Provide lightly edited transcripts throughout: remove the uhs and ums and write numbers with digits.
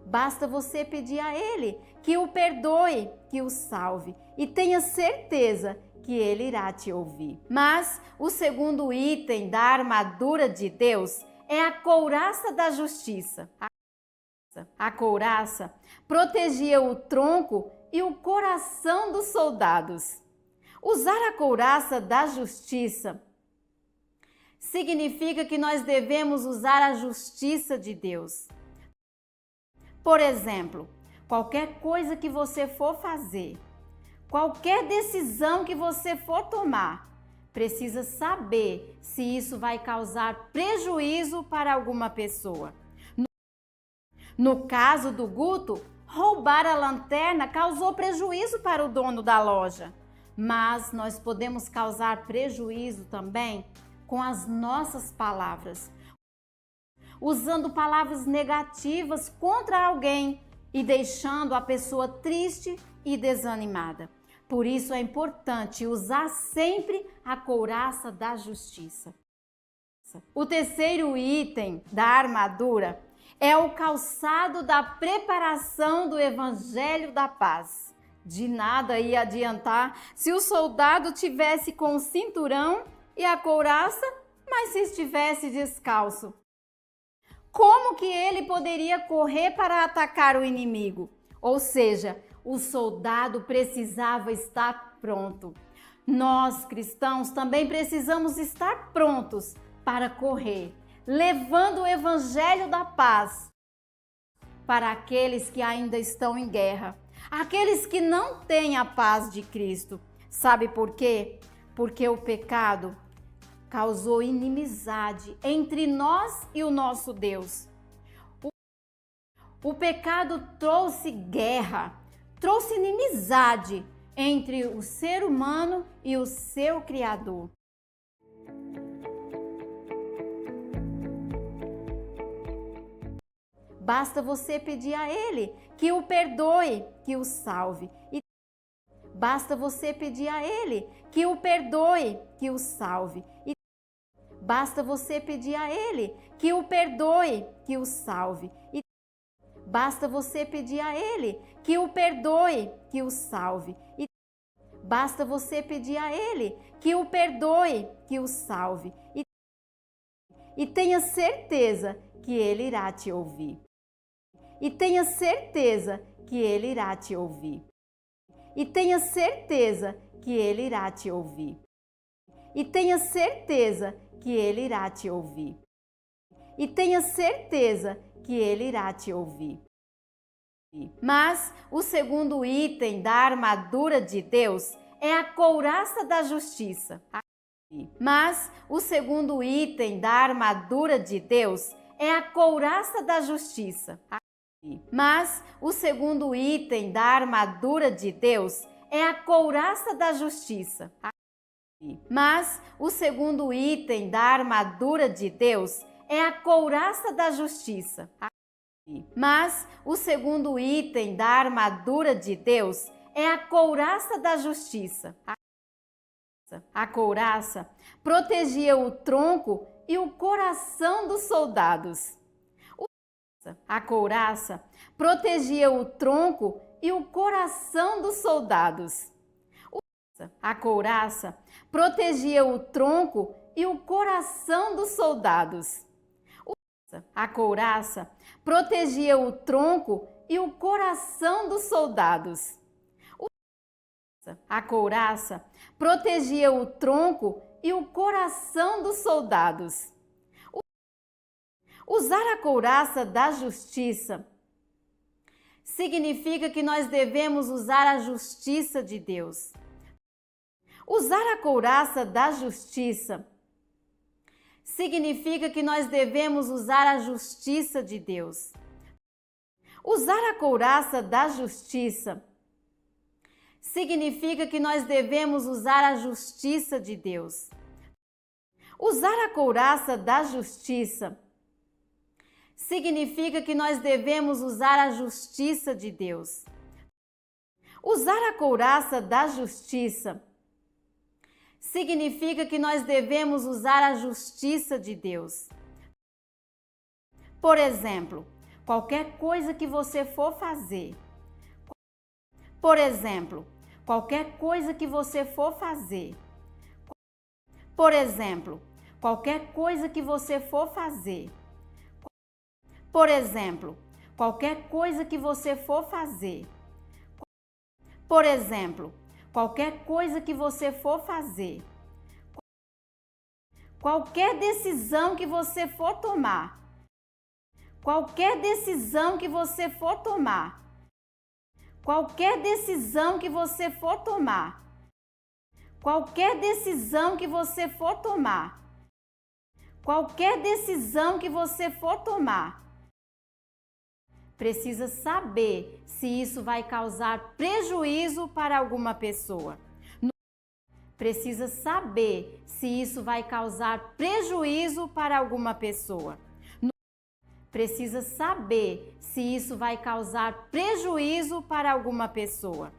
Basta você pedir a Ele que o perdoe, que o salve e tenha certeza que Ele irá te ouvir. Mas o segundo item da armadura de Deus é a couraça da justiça. A couraça protegia o tronco e o coração dos soldados. Usar a couraça da justiça significa que nós devemos usar a justiça de Deus. Por exemplo, qualquer coisa que você for fazer, qualquer decisão que você for tomar, precisa saber se isso vai causar prejuízo para alguma pessoa. No caso do Guto, roubar a lanterna causou prejuízo para o dono da loja. Mas nós podemos causar prejuízo também com as nossas palavras, usando palavras negativas contra alguém e deixando a pessoa triste e desanimada. Por isso é importante usar sempre a couraça da justiça. O terceiro item da armadura é o calçado da preparação do Evangelho da Paz. De nada ia adiantar se o soldado tivesse com o cinturão e a couraça, mas se estivesse descalço. Como que ele poderia correr para atacar o inimigo? Ou seja, o soldado precisava estar pronto. Nós, cristãos, também precisamos estar prontos para correr, levando o Evangelho da Paz para aqueles que ainda estão em guerra, aqueles que não têm a paz de Cristo. Sabe por quê? Porque o pecado causou inimizade entre nós e o nosso Deus. O pecado trouxe guerra, trouxe inimizade entre o ser humano e o seu Criador. Basta você pedir a Ele que o perdoe, que o salve. Basta você pedir a Ele que o perdoe, que o salve. Basta você pedir a Ele que o perdoe, que o salve. Basta você pedir a Ele que o perdoe, que o salve. Basta você pedir a Ele que o perdoe, que o salve. E tenha certeza que Ele irá te ouvir. E tenha certeza que Ele irá te ouvir. E tenha certeza que Ele irá te ouvir. E tenha certeza que Ele irá te ouvir. E tenha certeza que Ele irá te ouvir. Mas o segundo item da armadura de Deus é a couraça da justiça. Mas o segundo item da armadura de Deus é a couraça da justiça. Mas o segundo item da armadura de Deus é a couraça da justiça. Mas o segundo item da armadura de Deus é a couraça da justiça. Mas o segundo item da armadura de Deus é a couraça da justiça. A couraça protegia o tronco e o coração dos soldados. A couraça protegia o tronco e o coração dos soldados. A couraça protegia o tronco e o coração dos soldados. A couraça protegia o tronco e o coração dos soldados. A couraça protegia o tronco e o coração dos soldados. Usar a couraça da justiça significa que nós devemos usar a justiça de Deus. Usar a couraça da justiça significa que nós devemos usar a justiça de Deus. Usar a couraça da justiça significa que nós devemos usar a justiça de Deus. Usar a couraça da justiça significa que nós devemos usar a justiça de Deus. Usar a couraça da justiça significa que nós devemos usar a justiça de Deus. Por exemplo, qualquer coisa que você for fazer. Por exemplo, qualquer coisa que você for fazer. Por exemplo, qualquer coisa que você for fazer. Por exemplo, qualquer coisa que você for fazer. Por exemplo, qualquer coisa que você for fazer. Qualquer decisão que você for tomar. Qualquer decisão que você for tomar. Qualquer decisão que você for tomar. Qualquer decisão que você for tomar. Qualquer decisão que você for tomar. Precisa saber se isso vai causar prejuízo para alguma pessoa. Precisa saber se isso vai causar prejuízo para alguma pessoa. Precisa saber se isso vai causar prejuízo para alguma pessoa.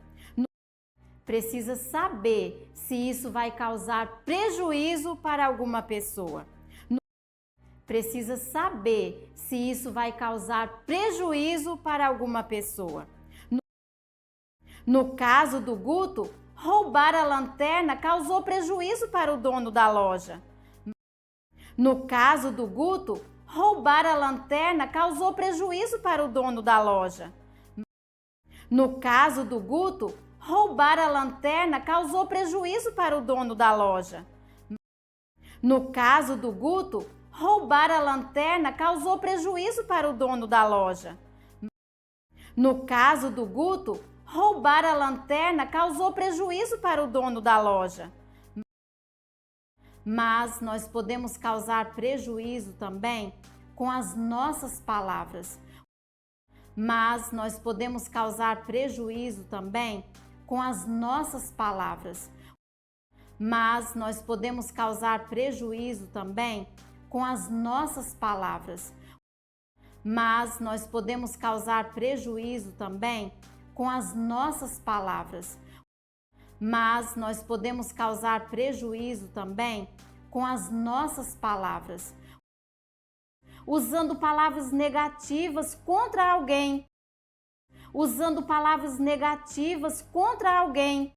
Precisa saber se isso vai causar prejuízo para alguma pessoa. Precisa saber se isso vai causar prejuízo para alguma pessoa. No caso do Guto, roubar a lanterna causou prejuízo para o dono da loja. No caso do Guto, roubar a lanterna causou prejuízo para o dono da loja. No caso do Guto, roubar a lanterna causou prejuízo para o dono da loja. No caso do Guto, roubar a lanterna causou prejuízo para o dono da loja. No caso do Guto, roubar a lanterna causou prejuízo para o dono da loja. Mas nós podemos causar prejuízo também com as nossas palavras. Mas nós podemos causar prejuízo também com as nossas palavras. Mas nós podemos causar prejuízo também com as nossas palavras. Mas nós podemos causar prejuízo também com as nossas palavras. Mas nós podemos causar prejuízo também com as nossas palavras. Usando palavras negativas contra alguém. Usando palavras negativas contra alguém.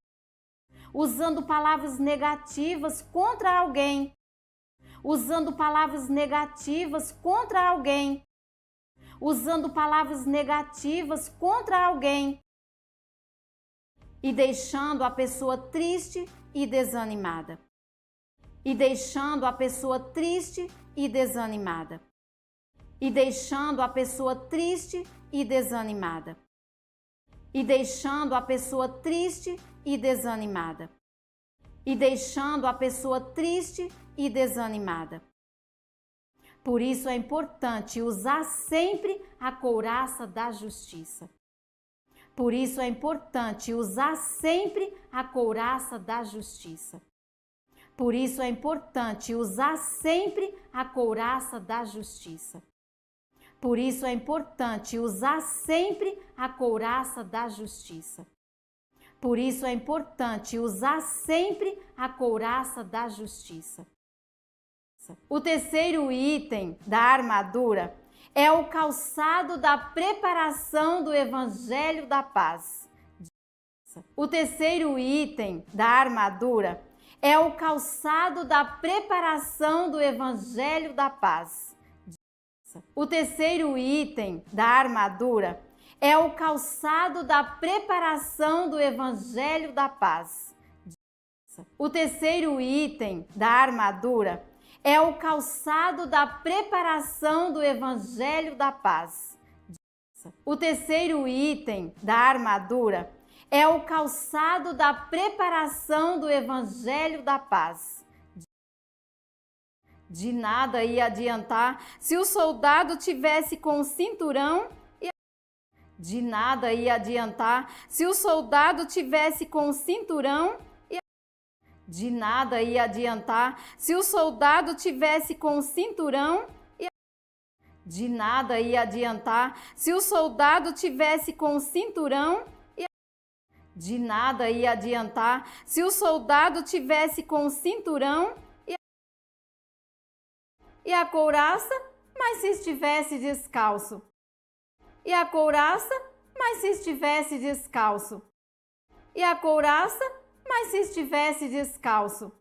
Usando palavras negativas contra alguém. Usando palavras negativas contra alguém. Usando palavras negativas contra alguém. E deixando a pessoa triste e desanimada. E deixando a pessoa triste e desanimada. E deixando a pessoa triste e desanimada. E deixando a pessoa triste e desanimada. E deixando a pessoa triste e desanimada. Por isso é importante usar sempre a couraça da justiça. Por isso é importante usar sempre a couraça da justiça. Por isso é importante usar sempre a couraça da justiça. Por isso é importante usar sempre a couraça da justiça. Por isso é importante usar sempre a couraça da justiça. O terceiro item da armadura é o calçado da preparação do Evangelho da Paz. O terceiro item da armadura é o calçado da preparação do Evangelho da Paz. O terceiro item da armadura é o calçado da preparação do Evangelho da Paz. O terceiro item da armadura é o calçado da preparação do Evangelho da Paz. O terceiro item da armadura é o calçado da preparação do Evangelho da Paz. De nada ia adiantar se o soldado tivesse com o cinturão e... De nada ia adiantar se o soldado tivesse com o cinturão e... De nada ia adiantar se o soldado tivesse com o cinturão e... De nada ia adiantar se o soldado tivesse com o cinturão e... De nada ia adiantar se o soldado tivesse com o cinturão e a couraça, mas se estivesse descalço. E a couraça, mas se estivesse descalço. E a couraça, mas se estivesse descalço.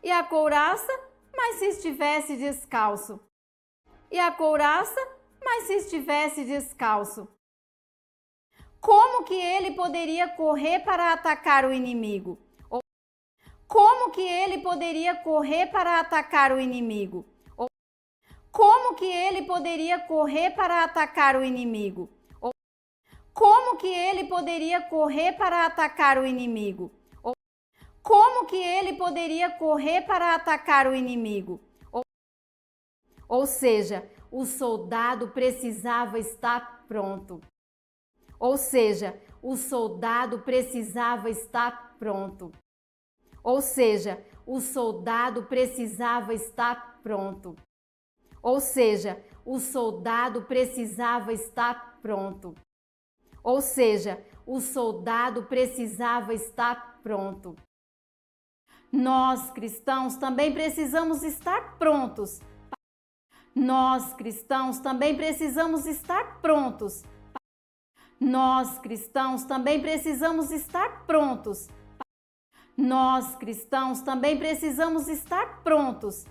E a couraça, mas se estivesse descalço. E a couraça, mas se estivesse descalço. Como que ele poderia correr para atacar o inimigo? Como que ele poderia correr para atacar o inimigo? Como que ele poderia correr para atacar o inimigo? Como que ele poderia correr para atacar o inimigo? Como que ele poderia correr para atacar o inimigo? Ou seja, o soldado precisava estar pronto. Ou seja, o soldado precisava estar pronto. Ou seja, o soldado precisava estar pronto. Ou seja, o soldado precisava estar pronto. Ou seja, o soldado precisava estar pronto. Nós, cristãos, também precisamos estar prontos. Nós, cristãos, também precisamos estar prontos. Nós, cristãos, também precisamos estar prontos. Nós, cristãos, também precisamos estar prontos.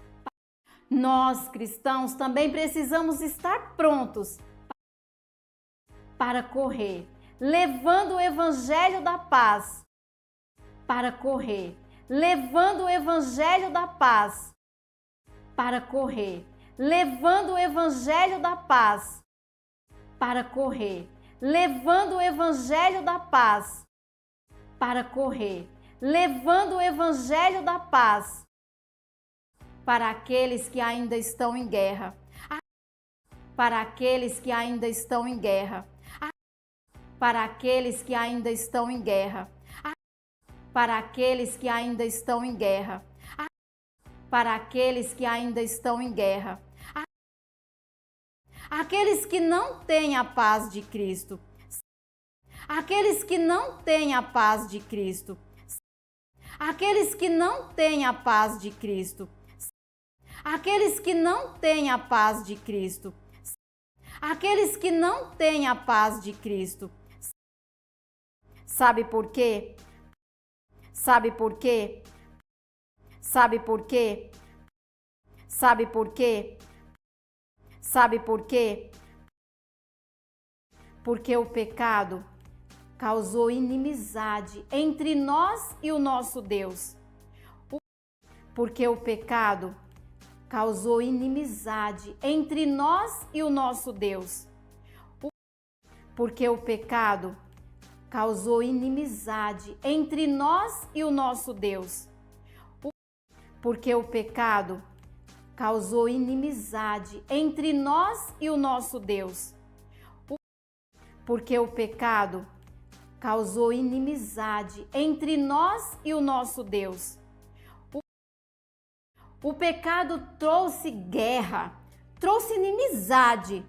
Nós, cristãos, também precisamos estar prontos para correr, levando o evangelho da paz. Para correr, levando o evangelho da paz. Para correr, levando o evangelho da paz. Para correr, levando o evangelho da paz. Para correr, levando o evangelho da paz. Para aqueles que ainda estão em guerra. Para aqueles que ainda estão em guerra. Para aqueles que ainda estão em guerra. Para aqueles que ainda estão em guerra. Para aqueles que ainda estão em guerra. Aqueles que não têm a paz de Cristo. Aqueles que não têm a paz de Cristo. Aqueles que não têm a paz de Cristo. Aqueles que não têm a paz de Cristo. Aqueles que não têm a paz de Cristo. Sabe por quê? Sabe por quê? Sabe por quê? Sabe por quê? Sabe por quê? Porque o pecado causou inimizade entre nós e o nosso Deus. Porque o pecado causou inimizade entre nós e o nosso Deus. Porque o pecado causou inimizade entre nós e o nosso Deus. Porque o pecado causou inimizade entre nós e o nosso Deus. Porque o pecado causou inimizade entre nós e o nosso Deus. O pecado trouxe guerra, trouxe inimizade.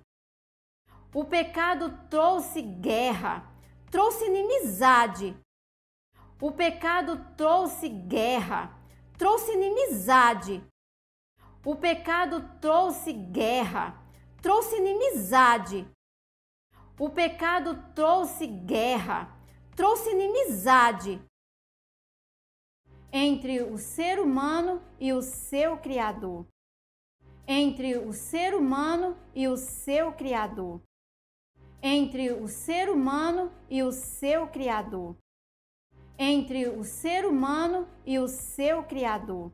O pecado trouxe guerra, trouxe inimizade. O pecado trouxe guerra, trouxe inimizade. O pecado trouxe guerra, trouxe inimizade. O pecado trouxe guerra, trouxe inimizade entre o ser humano e o seu Criador. Entre o ser humano e o seu Criador. Entre o ser humano e o seu Criador. Entre o ser humano e o seu Criador.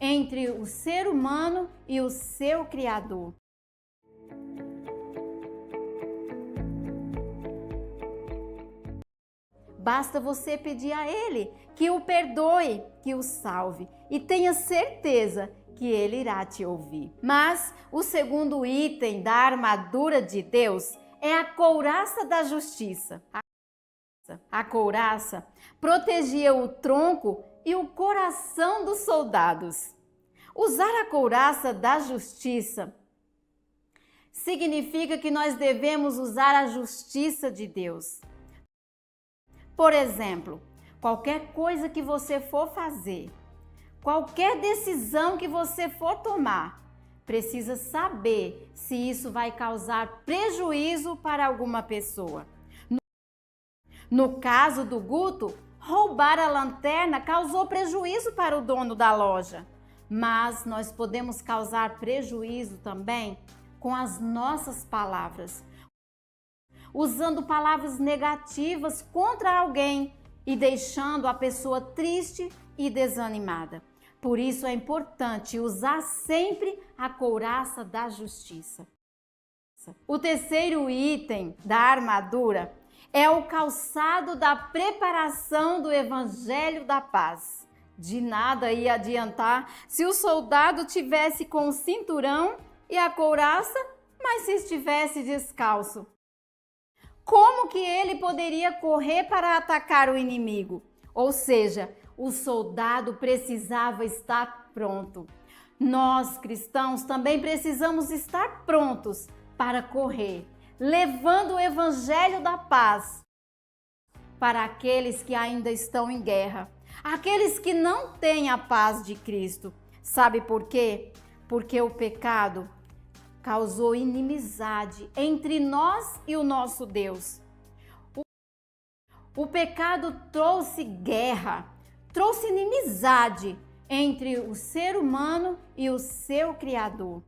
Entre o ser humano e o seu Criador. Basta você pedir a Ele que o perdoe, que o salve e tenha certeza que Ele irá te ouvir. Mas o segundo item da armadura de Deus é a couraça da justiça. A couraça protegia o tronco e o coração dos soldados. Usar a couraça da justiça significa que nós devemos usar a justiça de Deus. Por exemplo, qualquer coisa que você for fazer, qualquer decisão que você for tomar, precisa saber se isso vai causar prejuízo para alguma pessoa. No caso do Guto, roubar a lanterna causou prejuízo para o dono da loja. Mas nós podemos causar prejuízo também com as nossas palavras, usando palavras negativas contra alguém e deixando a pessoa triste e desanimada. Por isso é importante usar sempre a couraça da justiça. O terceiro item da armadura é o calçado da preparação do Evangelho da Paz. De nada ia adiantar se o soldado tivesse com o cinturão e a couraça, mas se estivesse descalço. Como que ele poderia correr para atacar o inimigo? Ou seja, o soldado precisava estar pronto. Nós, cristãos, também precisamos estar prontos para correr, levando o Evangelho da Paz para aqueles que ainda estão em guerra, aqueles que não têm a paz de Cristo. Sabe por quê? Porque o pecado causou inimizade entre nós e o nosso Deus. O pecado trouxe guerra, trouxe inimizade entre o ser humano e o seu Criador.